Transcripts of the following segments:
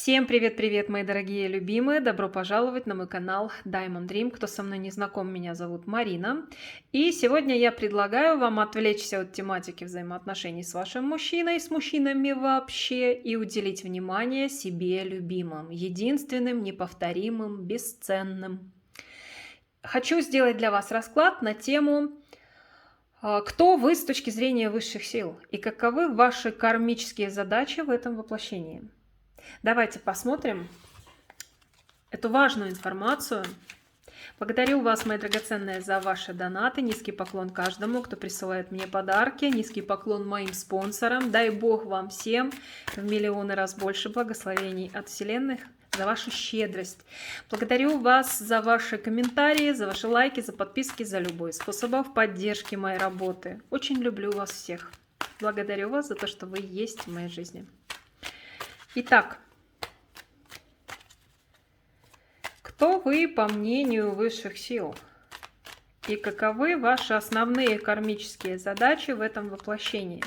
Всем привет-привет, мои дорогие любимые! Добро пожаловать на мой канал Diamond Dream. Кто со мной не знаком, меня зовут Марина. И сегодня я предлагаю вам отвлечься от тематики взаимоотношений с вашим мужчиной, с мужчинами вообще, и уделить внимание себе любимым, единственным, неповторимым, бесценным. Хочу сделать для вас расклад на тему «Кто вы с точки зрения высших сил?» и каковы ваши кармические задачи в этом воплощении. Давайте посмотрим эту важную информацию. Благодарю вас, мои драгоценные, за ваши донаты. Низкий поклон каждому, кто присылает мне подарки. Низкий поклон моим спонсорам. Дай Бог вам всем в миллионы раз больше благословений от Вселенной за вашу щедрость. Благодарю вас за ваши комментарии, за ваши лайки, за подписки, за любой способ поддержки моей работы. Очень люблю вас всех. Благодарю вас за то, что вы есть в моей жизни. Итак, кто вы по мнению высших сил? И каковы ваши основные кармические задачи в этом воплощении?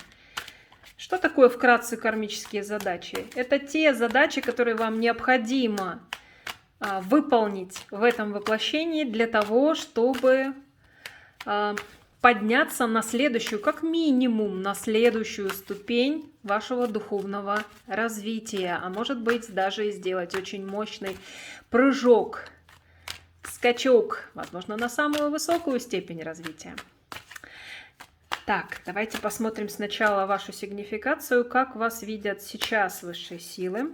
Что такое вкратце кармические задачи? Это те задачи, которые вам необходимо выполнить в этом воплощении для того, чтобы подняться на следующую, как минимум, на следующую ступень вашего духовного развития. А может быть, даже сделать очень мощный прыжок, скачок, возможно, на самую высокую степень развития. Так, давайте посмотрим сначала вашу сигнификацию, как вас видят сейчас высшие силы.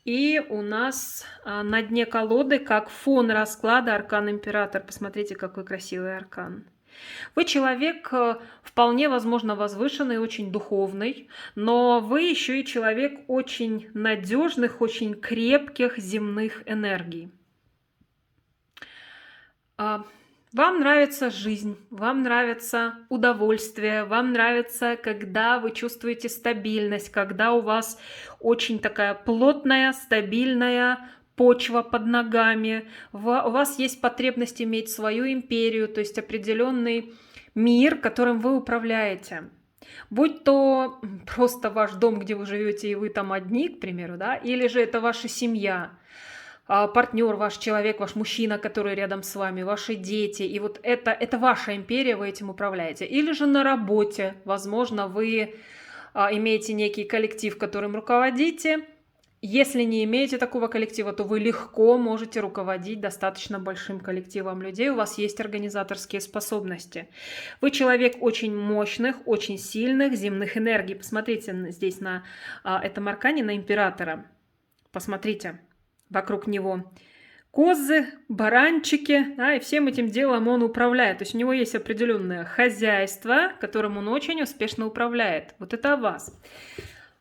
И у нас на дне колоды, как фон расклада, аркан Император. Посмотрите, какой красивый аркан. Вы человек вполне возможно возвышенный, очень духовный, но вы еще и человек очень надежных, очень крепких земных энергий. Вам нравится жизнь, вам нравится удовольствие, вам нравится, когда вы чувствуете стабильность, когда у вас очень такая плотная, стабильная почва под ногами, у вас есть потребность иметь свою империю, то есть определенный мир, которым вы управляете. Будь то просто ваш дом, где вы живете, и вы там одни, к примеру, да, или же это ваша семья, партнер, ваш человек, ваш мужчина, который рядом с вами, ваши дети. И вот это ваша империя, вы этим управляете. Или же на работе, возможно, вы имеете некий коллектив, которым руководите. Если не имеете такого коллектива, то вы легко можете руководить достаточно большим коллективом людей. У вас есть организаторские способности. Вы человек очень мощных, очень сильных земных энергий. Посмотрите здесь на этом аркане, на Императора. Посмотрите. Вокруг него козы, баранчики, да, и всем этим делом он управляет. То есть у него есть определенное хозяйство, которым он очень успешно управляет. Вот это о вас.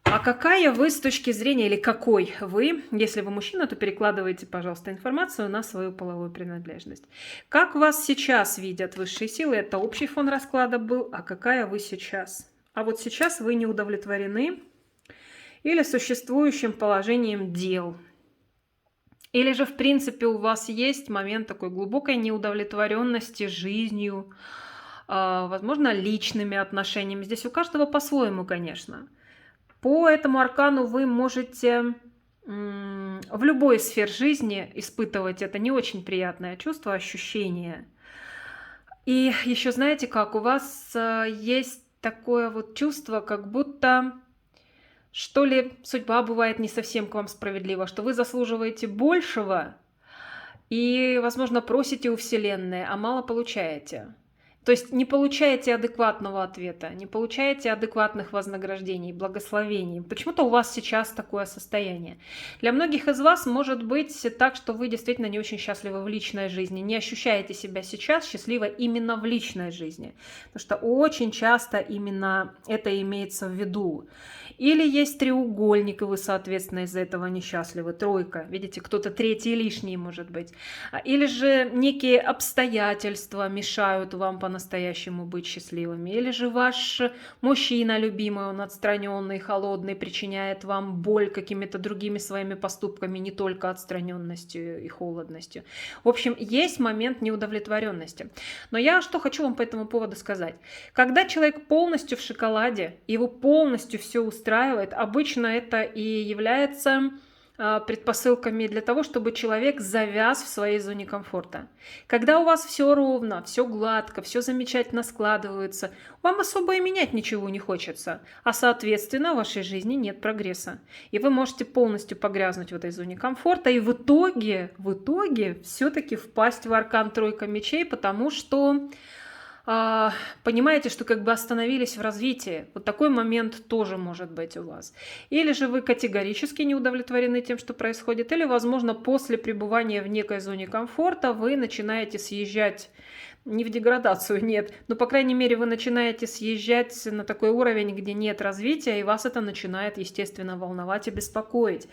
А какая вы с точки зрения, или какой вы, если вы мужчина, то перекладывайте, пожалуйста, информацию на свою половую принадлежность. Как вас сейчас видят высшие силы? Это общий фон расклада был. А какая вы сейчас? А вот сейчас вы не удовлетворены или существующим положением дел. Или же, в принципе, у вас есть момент такой глубокой неудовлетворенности жизнью, возможно, личными отношениями. Здесь у каждого по-своему, конечно. По этому аркану вы можете в любой сфере жизни испытывать это не очень приятное чувство, ощущение. И еще знаете как, у вас есть такое вот чувство, как будто... Что ли, судьба бывает не совсем к вам справедлива, что вы заслуживаете большего и, возможно, просите у Вселенной, а мало получаете. То есть не получаете адекватного ответа, не получаете адекватных вознаграждений, благословений. Почему-то у вас сейчас такое состояние. Для многих из вас может быть так, что вы действительно не очень счастливы в личной жизни, не ощущаете себя сейчас счастливо именно в личной жизни. Потому что очень часто именно это имеется в виду. Или есть треугольник, и вы, соответственно, из-за этого несчастливы. Тройка. Видите, кто-то третий лишний может быть. Или же некие обстоятельства мешают вам по по-настоящему быть счастливыми, или же ваш мужчина любимый, он отстраненный, холодный, причиняет вам боль какими-то другими своими поступками, не только отстраненностью и холодностью. В общем, есть момент неудовлетворенности. Но я что хочу вам по этому поводу сказать. Когда человек полностью в шоколаде, его полностью все устраивает, обычно это и является предпосылками для того, чтобы человек завяз в своей зоне комфорта. Когда у вас все ровно, все гладко, все замечательно складывается, вам особо и менять ничего не хочется, а соответственно в вашей жизни нет прогресса. И вы можете полностью погрязнуть в этой зоне комфорта и в итоге все-таки впасть в аркан тройка мечей, потому что понимаете, что как бы остановились в развитии. Вот такой момент тоже может быть у вас. Или же вы категорически не удовлетворены тем, что происходит, или, возможно, после пребывания в некой зоне комфорта вы начинаете съезжать, не в деградацию, нет, но, по крайней мере, вы начинаете съезжать на такой уровень, где нет развития, и вас это начинает, естественно, волновать и беспокоить.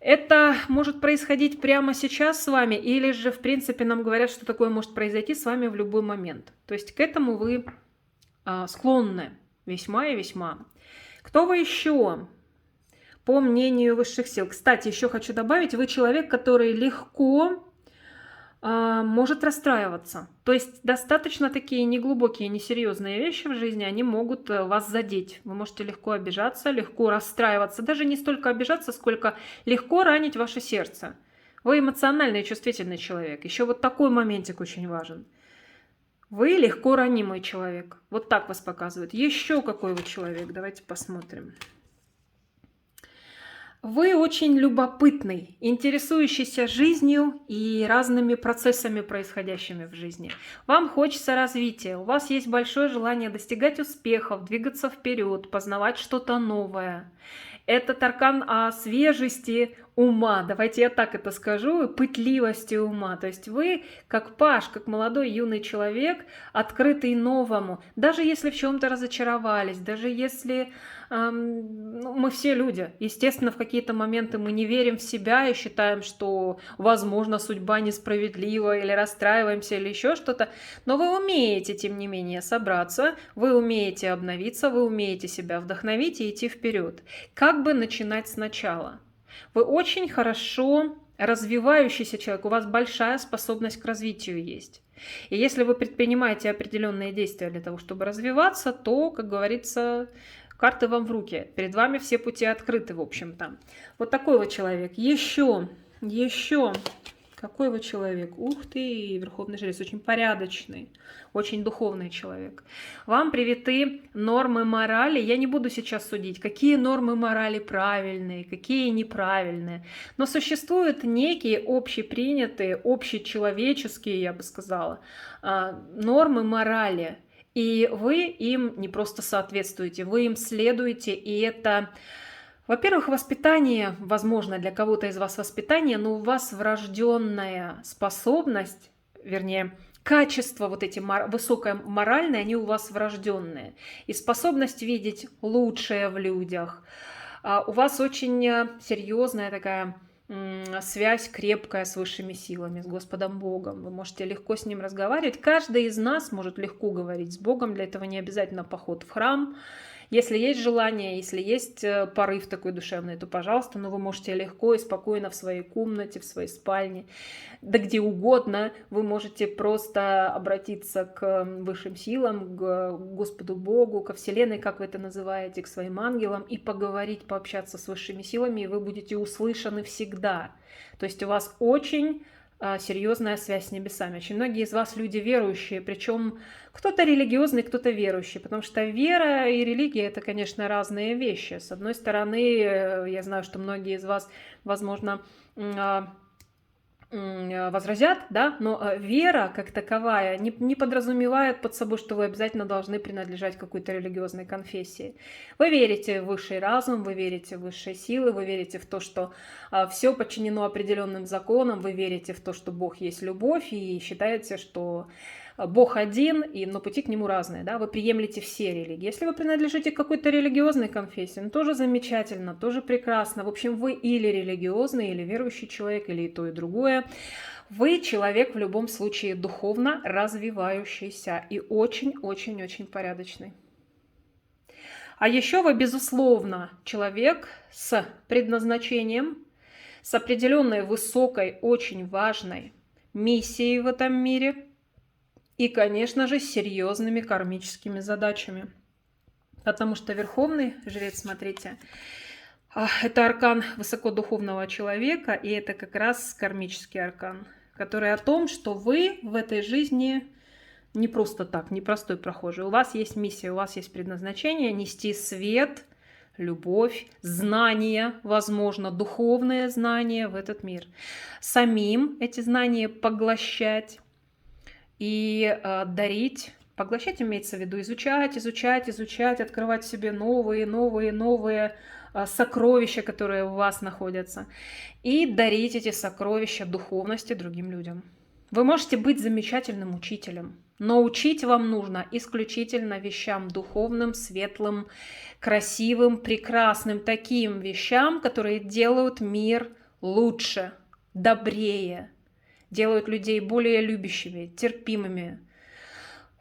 Это может происходить прямо сейчас с вами, или же, в принципе, нам говорят, что такое может произойти с вами в любой момент. То есть к этому вы склонны весьма и весьма. Кто вы еще? По мнению высших сил. Кстати, еще хочу добавить, вы человек, который легко может расстраиваться. То есть достаточно такие неглубокие, несерьезные вещи в жизни, они могут вас задеть. Вы можете легко обижаться, легко расстраиваться. Даже не столько обижаться, сколько легко ранить ваше сердце. Вы эмоциональный и чувствительный человек. Еще вот такой моментик очень важен. Вы легко ранимый человек. Вот так вас показывают. Еще какой вы человек? Давайте посмотрим. Вы очень любопытный, интересующийся жизнью и разными процессами, происходящими в жизни. Вам хочется развития, у вас есть большое желание достигать успехов, двигаться вперед, познавать что-то новое. Этот аркан о свежести ума, давайте я так это скажу, и пытливости ума. То есть вы, как паш, как молодой юный человек, открытый новому. Даже если в чем-то разочаровались, даже если мы все люди. Естественно, в какие-то моменты мы не верим в себя и считаем, что, возможно, судьба несправедлива, или расстраиваемся, или еще что-то. Но вы умеете, тем не менее, собраться, вы умеете обновиться, вы умеете себя вдохновить и идти вперед. Как бы начинать сначала? Вы очень хорошо развивающийся человек, у вас большая способность к развитию есть. И если вы предпринимаете определенные действия для того, чтобы развиваться, то, как говорится, карты вам в руки. Перед вами все пути открыты, в общем-то. Вот такой вот человек. Еще. Какой вы человек? Ух ты, Верховный Жрец, очень порядочный, очень духовный человек. Вам привиты нормы морали. Я не буду сейчас судить, какие нормы морали правильные, какие неправильные. Но существуют некие общепринятые, общечеловеческие, я бы сказала, нормы морали. И вы им не просто соответствуете, вы им следуете, и это... Во-первых, воспитание, возможно, для кого-то из вас воспитание, но у вас врожденная способность, вернее, качества вот эти высокое моральное, они у вас врожденные. И способность видеть лучшее в людях. У вас очень серьезная такая связь крепкая с высшими силами, с Господом Богом. Вы можете легко с Ним разговаривать. Каждый из нас может легко говорить с Богом. Для этого не обязательно поход в храм. Если есть желание, если есть порыв такой душевный, то, пожалуйста, но вы можете легко и спокойно в своей комнате, в своей спальне, да где угодно, вы можете просто обратиться к высшим силам, к Господу Богу, ко Вселенной, как вы это называете, к своим ангелам, и поговорить, пообщаться с высшими силами, и вы будете услышаны всегда. То есть у вас очень серьезная связь с небесами. Очень многие из вас люди верующие, причем кто-то религиозный, кто-то верующий, потому что вера и религия — это, конечно, разные вещи. С одной стороны, я знаю, что многие из вас, возможно, возразят, да, но вера как таковая не подразумевает под собой, что вы обязательно должны принадлежать какой-то религиозной конфессии. Вы верите в высший разум, вы верите в высшие силы, вы верите в то, что все подчинено определенным законам, вы верите в то, что Бог есть любовь, и считаете, что Бог один, но пути к нему разные, да, вы приемлете все религии. Если вы принадлежите к какой-то религиозной конфессии, тоже замечательно, тоже прекрасно. В общем, вы или религиозный, или верующий человек, или и то, и другое. Вы человек в любом случае духовно развивающийся и очень-очень-очень порядочный. А еще вы, безусловно, человек с предназначением, с определенной высокой, очень важной миссией в этом мире и, конечно же, с серьезными кармическими задачами. Потому что Верховный Жрец, смотрите, это аркан высокодуховного человека, и это как раз кармический аркан, который о том, что вы в этой жизни не просто так, не простой прохожий. У вас есть миссия, у вас есть предназначение нести свет, любовь, знания, возможно, духовные знания в этот мир. Самим эти знания поглощать и дарить. Поглощать имеется в виду изучать, открывать в себе новые сокровища, которые у вас находятся, и дарить эти сокровища духовности другим людям. Вы можете быть замечательным учителем, но учить вам нужно исключительно вещам духовным, светлым, красивым, прекрасным, таким вещам, которые делают мир лучше, добрее, делают людей более любящими, терпимыми.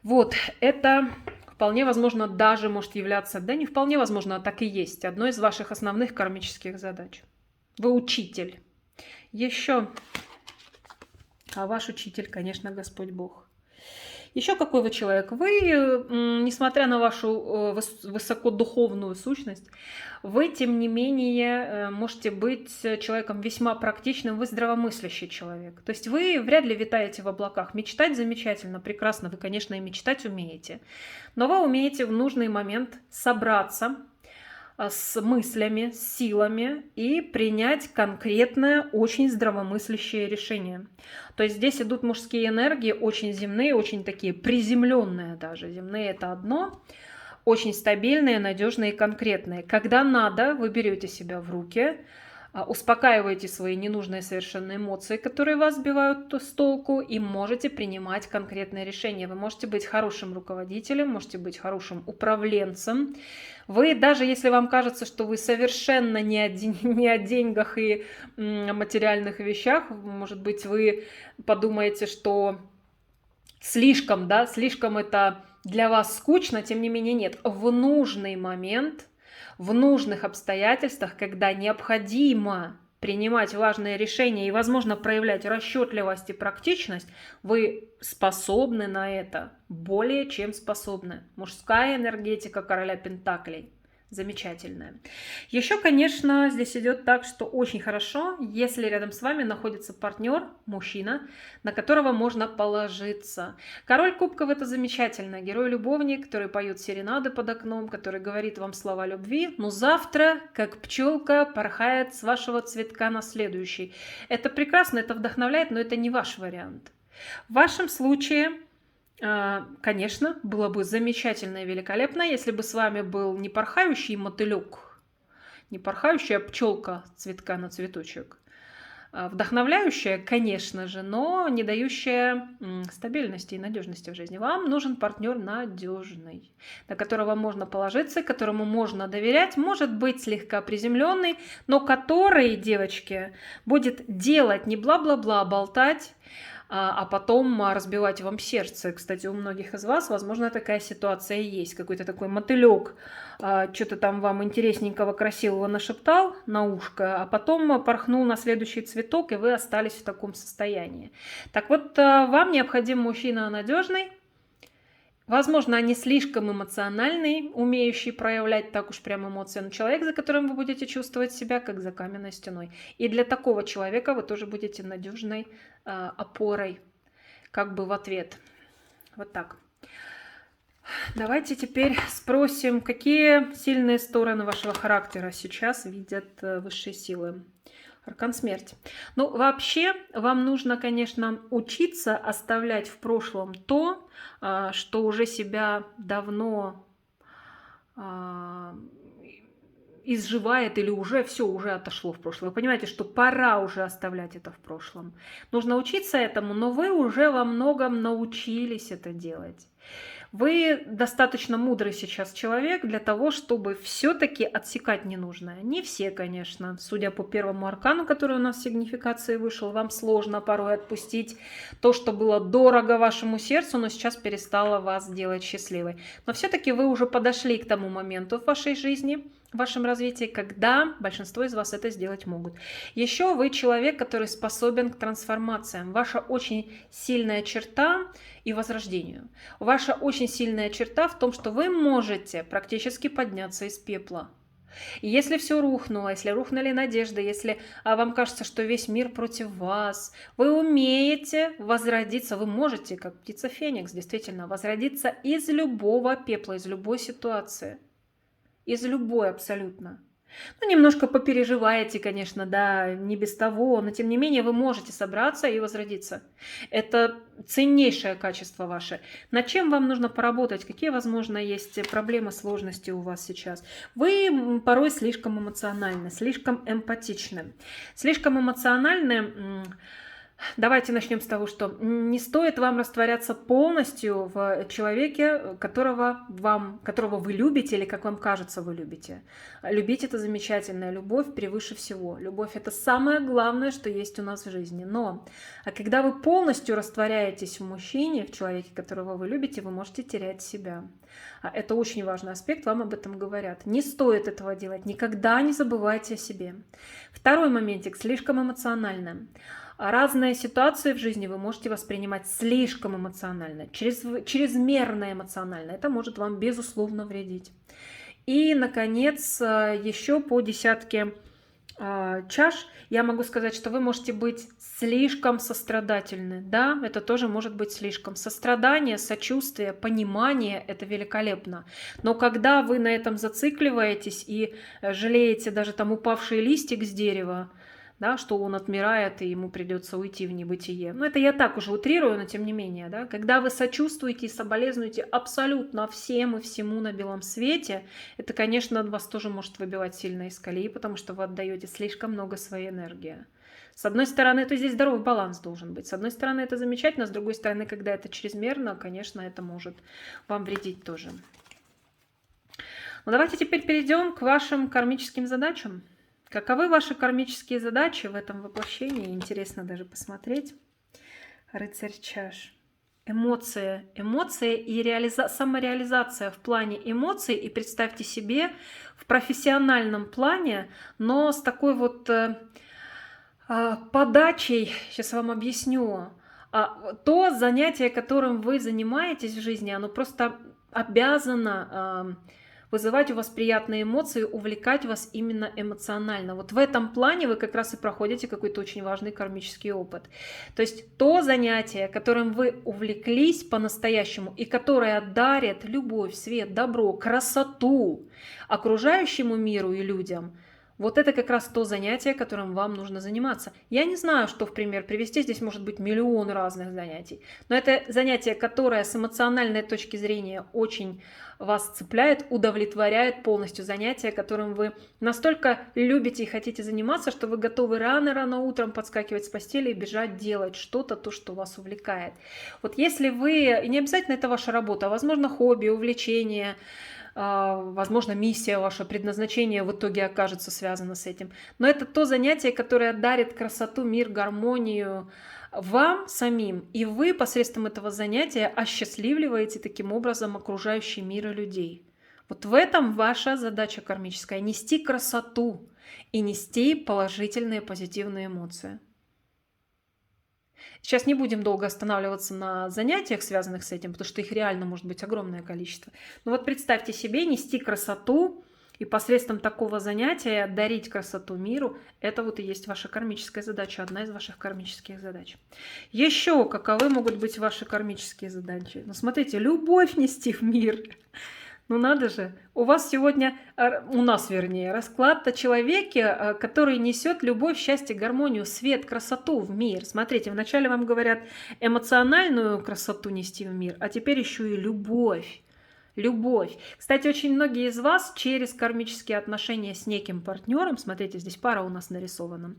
Вот, это вполне возможно даже может являться, да не вполне возможно, а так и есть, одной из ваших основных кармических задач. Вы учитель. Еще, а ваш учитель, конечно, Господь Бог. Еще какой вы человек? Вы, несмотря на вашу высокодуховную сущность, вы, тем не менее, можете быть человеком весьма практичным, вы здравомыслящий человек. То есть вы вряд ли витаете в облаках. Мечтать замечательно, прекрасно, вы, конечно, и мечтать умеете. Но вы умеете в нужный момент собраться с мыслями, с силами и принять конкретное, очень здравомыслящее решение. То есть здесь идут мужские энергии, очень земные, очень такие приземленные даже. Земные – это одно, очень стабильные, надежные и конкретные. Когда надо, вы берете себя в руки, успокаиваете свои ненужные совершенно эмоции, которые вас сбивают с толку, и можете принимать конкретные решения. Вы можете быть хорошим руководителем, можете быть хорошим управленцем. Вы, даже если вам кажется, что вы совершенно не о деньгах и материальных вещах, может быть, вы подумаете, что слишком это для вас скучно, тем не менее нет. В нужный момент, в нужных обстоятельствах, когда необходимо принимать важные решения и, возможно, проявлять расчетливость и практичность, вы способны на это, более чем способны. Мужская энергетика короля Пентаклей. Замечательная. Еще, конечно, здесь идет так, что очень хорошо, если рядом с вами находится партнер, мужчина, на которого можно положиться. Король кубков – это замечательно. Герой-любовник, который поет серенады под окном, который говорит вам слова любви, но завтра, как пчелка, порхает с вашего цветка на следующий. Это прекрасно, это вдохновляет, но это не ваш вариант. В вашем случае, конечно, было бы замечательно и великолепно, если бы с вами был не порхающий мотылек, не порхающая пчелка с цветка на цветочек, вдохновляющая, конечно же, но не дающая стабильности и надежности в жизни. Вам нужен партнер надежный, на которого можно положиться, которому можно доверять, может быть слегка приземленный, но который, девочки, будет делать не бла-бла-бла, болтать, а потом разбивать вам сердце. Кстати, у многих из вас, возможно, такая ситуация есть. Какой-то такой мотылек что-то там вам интересненького, красивого нашептал на ушко, а потом порхнул на следующий цветок, и вы остались в таком состоянии. Так вот, вам необходим мужчина надежный, возможно, не слишком эмоциональный, умеющий проявлять так уж прям эмоции, но человек, за которым вы будете чувствовать себя, как за каменной стеной. И для такого человека вы тоже будете надежной опорой, как бы в ответ. Вот так. Давайте теперь спросим, какие сильные стороны вашего характера сейчас видят высшие силы. Аркан смерти. Ну, вообще, вам нужно, конечно, учиться оставлять в прошлом то, что уже себя давно изживает или уже все, уже отошло в прошлое. Вы понимаете, что пора уже оставлять это в прошлом. Нужно учиться этому, но вы уже во многом научились это делать. Вы достаточно мудрый сейчас человек для того, чтобы все-таки отсекать ненужное. Не все, конечно. Судя по первому аркану, который у нас в сигнификации вышел, вам сложно порой отпустить то, что было дорого вашему сердцу, но сейчас перестало вас делать счастливой. Но все-таки вы уже подошли к тому моменту в вашей жизни, в вашем развитии, когда большинство из вас это сделать могут. Еще вы человек, который способен к трансформациям. Ваша очень сильная черта и возрождению. Ваша очень сильная черта в том, что вы можете практически подняться из пепла. И если все рухнуло, если рухнули надежды, если вам кажется, что весь мир против вас, вы умеете возродиться, вы можете, как птица Феникс, действительно, возродиться из любого пепла, из любой ситуации. Из любой абсолютно. Ну, немножко попереживаете, конечно, да, не без того, но тем не менее вы можете собраться и возродиться. Это ценнейшее качество ваше. Над чем вам нужно поработать? Какие, возможно, есть проблемы, сложности у вас сейчас? Вы порой слишком эмоциональны, слишком эмпатичны. Слишком эмоциональны. Давайте начнем с того, что не стоит вам растворяться полностью в человеке, которого вы любите или, как вам кажется, вы любите. Любить — это замечательная любовь превыше всего. Любовь — это самое главное, что есть у нас в жизни. Но когда вы полностью растворяетесь в мужчине, в человеке, которого вы любите, вы можете терять себя. Это очень важный аспект, вам об этом говорят. Не стоит этого делать, никогда не забывайте о себе. Второй моментик, слишком эмоционально. Разные ситуации в жизни вы можете воспринимать слишком эмоционально, чрезмерно эмоционально. Это может вам, безусловно, вредить. И, наконец, еще по десятке чаш я могу сказать, что вы можете быть слишком сострадательны. Да, это тоже может быть слишком. Сострадание, сочувствие, понимание — это великолепно. Но когда вы на этом зацикливаетесь и жалеете даже там упавший листик с дерева, да, что он отмирает и ему придется уйти в небытие. Но это я так уже утрирую, но тем не менее. Да, когда вы сочувствуете и соболезнуете абсолютно всем и всему на белом свете, это, конечно, вас тоже может выбивать сильно из колеи, потому что вы отдаете слишком много своей энергии. С одной стороны, это здесь здоровый баланс должен быть. С одной стороны, это замечательно, с другой стороны, когда это чрезмерно, конечно, это может вам вредить тоже. Ну, давайте теперь перейдем к вашим кармическим задачам. Каковы ваши кармические задачи в этом воплощении? Интересно даже посмотреть. Рыцарь чаш. Эмоции. Эмоции и самореализация в плане эмоций. И представьте себе в профессиональном плане, но с такой вот подачей, сейчас вам объясню. То занятие, которым вы занимаетесь в жизни, оно просто обязано вызывать у вас приятные эмоции, увлекать вас именно эмоционально. Вот в этом плане вы как раз и проходите какой-то очень важный кармический опыт. То есть то занятие, которым вы увлеклись по-настоящему и которое дарит любовь, свет, добро, красоту окружающему миру и людям, вот это как раз то занятие, которым вам нужно заниматься. Я не знаю, что в пример привести, здесь может быть миллион разных занятий, но это занятие, которое с эмоциональной точки зрения очень вас цепляет, удовлетворяет полностью, занятие, которым вы настолько любите и хотите заниматься, что вы готовы рано-рано утром подскакивать с постели и бежать делать что-то, то, что вас увлекает. Вот если вы, и не обязательно это ваша работа, а возможно хобби, увлечение, возможно, миссия ваша, предназначение в итоге окажется связано с этим. Но это то занятие, которое дарит красоту, мир, гармонию вам самим. И вы посредством этого занятия осчастливливаете таким образом окружающий мир и людей. Вот в этом ваша задача кармическая. Нести красоту и нести положительные, позитивные эмоции. Сейчас не будем долго останавливаться на занятиях, связанных с этим, потому что их реально может быть огромное количество. Но вот представьте себе, нести красоту и посредством такого занятия дарить красоту миру, это вот и есть ваша кармическая задача, одна из ваших кармических задач. Еще каковы могут быть ваши кармические задачи? Ну, смотрите, любовь нести в мир. Ну надо же, у вас сегодня, у нас вернее, расклад о человеке, который несет любовь, счастье, гармонию, свет, красоту в мир. Смотрите, вначале вам говорят эмоциональную красоту нести в мир, а теперь еще и любовь. любовь. Кстати, очень многие из вас через кармические отношения с неким партнером, смотрите, здесь пара у нас нарисована,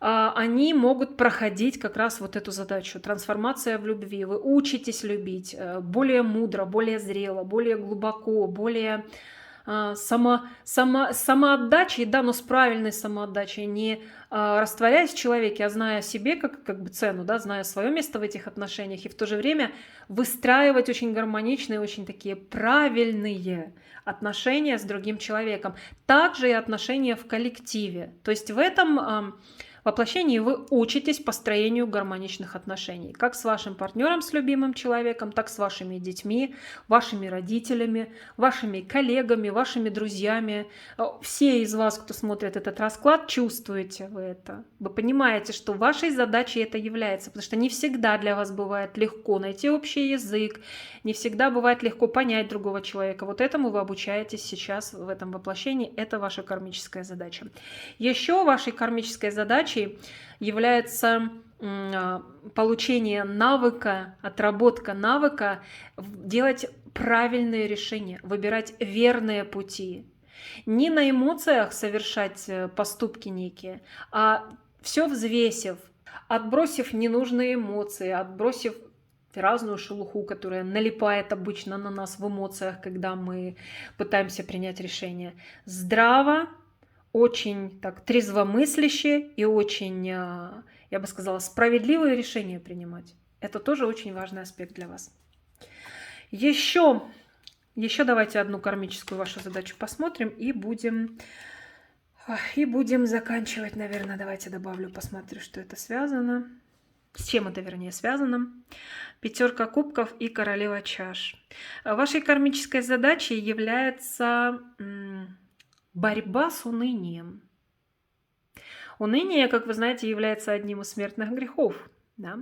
они могут проходить как раз вот эту задачу. Трансформация в любви. Вы учитесь любить более мудро, более зрело, более глубоко, более самоотдачей, да, но с правильной самоотдачей, не растворяясь в человеке, а зная о себе как бы цену, да, зная свое место в этих отношениях, и в то же время выстраивать очень гармоничные, очень такие правильные отношения с другим человеком. Также и отношения в коллективе. То есть в этом воплощении вы учитесь построению гармоничных отношений, как с вашим партнером, с любимым человеком, так с вашими детьми, вашими родителями, вашими коллегами, вашими друзьями. Все из вас, кто смотрит этот расклад, чувствуете вы это. Вы понимаете, что вашей задачей это является, потому что не всегда для вас бывает легко найти общий язык, не всегда бывает легко понять другого человека. Вот этому вы обучаетесь сейчас в этом воплощении. Это ваша кармическая задача. Еще вашей кармической задачей является получение навыка, отработка навыка, делать правильные решения, выбирать верные пути. Не на эмоциях совершать поступки некие, а все взвесив, отбросив ненужные эмоции, отбросив разную шелуху, которая налипает обычно на нас в эмоциях, когда мы пытаемся принять решение. Здраво, очень так трезвомысляще и очень, я бы сказала, справедливые решения принимать. Это тоже очень важный аспект для вас. Еще давайте одну кармическую вашу задачу посмотрим и будем заканчивать, наверное. Давайте добавлю, посмотрю, что это связано. С чем это, вернее, связано? Пятерка кубков и королева чаш. Вашей кармической задачей является борьба с унынием. Уныние, как вы знаете, является одним из смертных грехов. Да?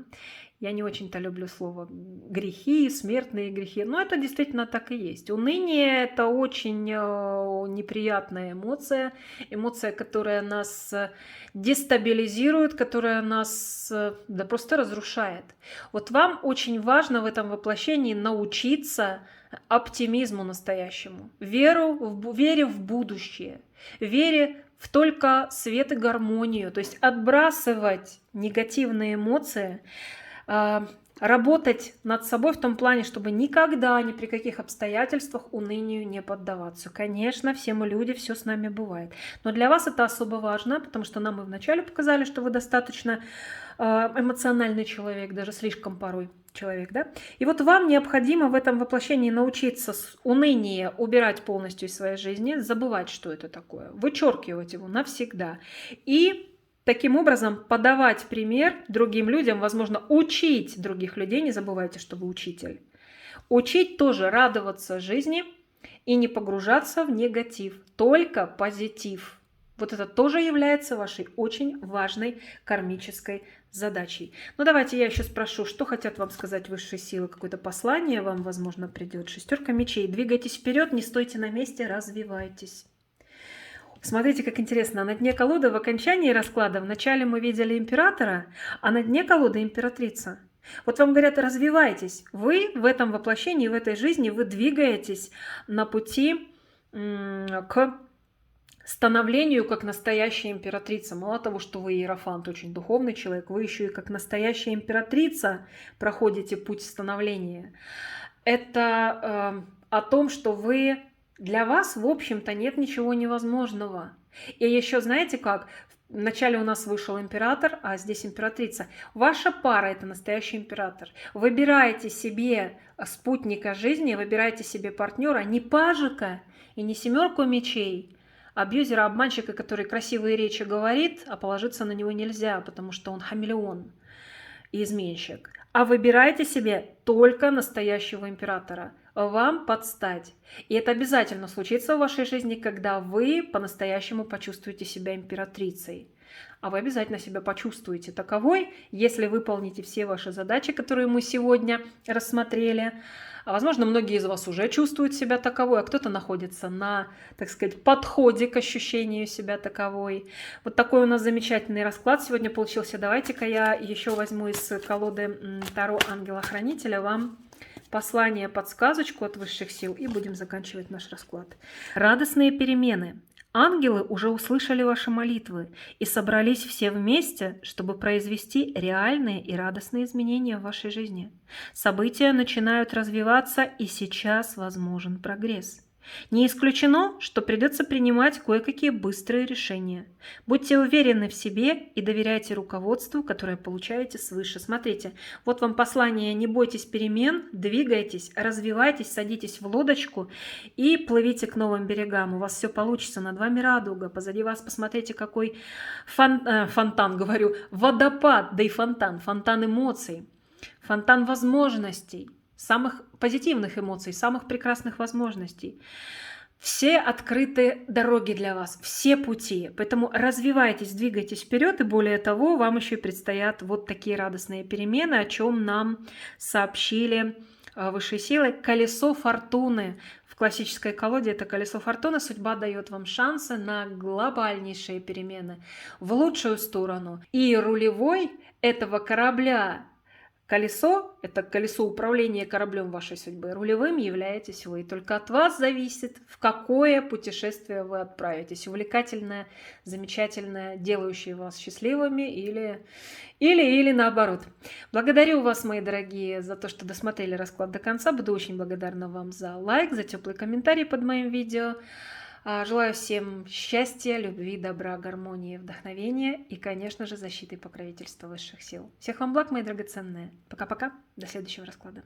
Я не очень-то люблю слово грехи, смертные грехи, но это действительно так и есть. Уныние – это очень неприятная эмоция, эмоция, которая нас дестабилизирует, которая нас да просто разрушает. Вот вам очень важно в этом воплощении научиться оптимизму настоящему, вере в будущее, вере в только свет и гармонию, то есть отбрасывать негативные эмоции, работать над собой в том плане, чтобы никогда, ни при каких обстоятельствах унынию не поддаваться. Конечно, все мы люди, все с нами бывает. Но для вас это особо важно, потому что нам и вначале показали, что вы достаточно эмоциональный человек, даже слишком порой человек, да? И вот вам необходимо в этом воплощении научиться уныние убирать полностью из своей жизни, забывать, что это такое, вычеркивать его навсегда. И таким образом подавать пример другим людям, возможно, учить других людей, не забывайте, что вы учитель. Учить тоже радоваться жизни и не погружаться в негатив, только позитив. Вот это тоже является вашей очень важной кармической задачей. Ну давайте я еще спрошу, что хотят вам сказать высшие силы, какое-то послание вам, возможно, придет. Шестерка мечей. Двигайтесь вперед, не стойте на месте, развивайтесь. Смотрите, как интересно. На дне колоды в окончании расклада вначале мы видели императора, а на дне колоды императрица. Вот вам говорят, развивайтесь. Вы в этом воплощении, в этой жизни, вы двигаетесь на пути к становлению как настоящая императрица. Мало того, что вы иерофант, очень духовный человек, вы еще и как настоящая императрица проходите путь становления. Это о том, что для вас, в общем-то, нет ничего невозможного. И еще, знаете как, вначале у нас вышел император, а здесь императрица. Ваша пара – это настоящий император. Выбирайте себе спутника жизни, выбирайте себе партнера, не пажика и не семерку мечей, абьюзера, обманщика, который красивые речи говорит, а положиться на него нельзя, потому что он хамелеон и изменщик. А выбирайте себе только настоящего императора. Вам подстать. И это обязательно случится в вашей жизни, когда вы по-настоящему почувствуете себя императрицей. А вы обязательно себя почувствуете таковой, если выполните все ваши задачи, которые мы сегодня рассмотрели. А возможно, многие из вас уже чувствуют себя таковой, а кто-то находится на, так сказать, подходе к ощущению себя таковой. Вот такой у нас замечательный расклад сегодня получился. Давайте-ка я еще возьму из колоды Таро Ангела-Хранителя вам послание, подсказочку от высших сил и будем заканчивать наш расклад. Радостные перемены. Ангелы уже услышали ваши молитвы и собрались все вместе, чтобы произвести реальные и радостные изменения в вашей жизни. События начинают развиваться, и сейчас возможен прогресс. Не исключено, что придется принимать кое-какие быстрые решения. Будьте уверены в себе и доверяйте руководству, которое получаете свыше. Смотрите, вот вам послание: не бойтесь перемен, двигайтесь, развивайтесь, садитесь в лодочку и плывите к новым берегам. У вас все получится, над вами радуга, позади вас посмотрите, какой фонтан, говорю, водопад, да и фонтан эмоций, фонтан возможностей. Самых позитивных эмоций, самых прекрасных возможностей. Все открыты дороги для вас, все пути. Поэтому развивайтесь, двигайтесь вперед. И более того, вам еще и предстоят вот такие радостные перемены, о чем нам сообщили высшие силы. Колесо фортуны. В классической колоде это колесо фортуны. Судьба дает вам шансы на глобальнейшие перемены в лучшую сторону. И рулевой этого корабля, колесо – это колесо управления кораблем вашей судьбы. Рулевым являетесь вы. Только от вас зависит, в какое путешествие вы отправитесь. Увлекательное, замечательное, делающее вас счастливыми или наоборот. Благодарю вас, мои дорогие, за то, что досмотрели расклад до конца. Буду очень благодарна вам за лайк, за теплый комментарий под моим видео. Желаю всем счастья, любви, добра, гармонии, вдохновения и, конечно же, защиты и покровительства высших сил. Всех вам благ, мои драгоценные. Пока-пока. До следующего расклада.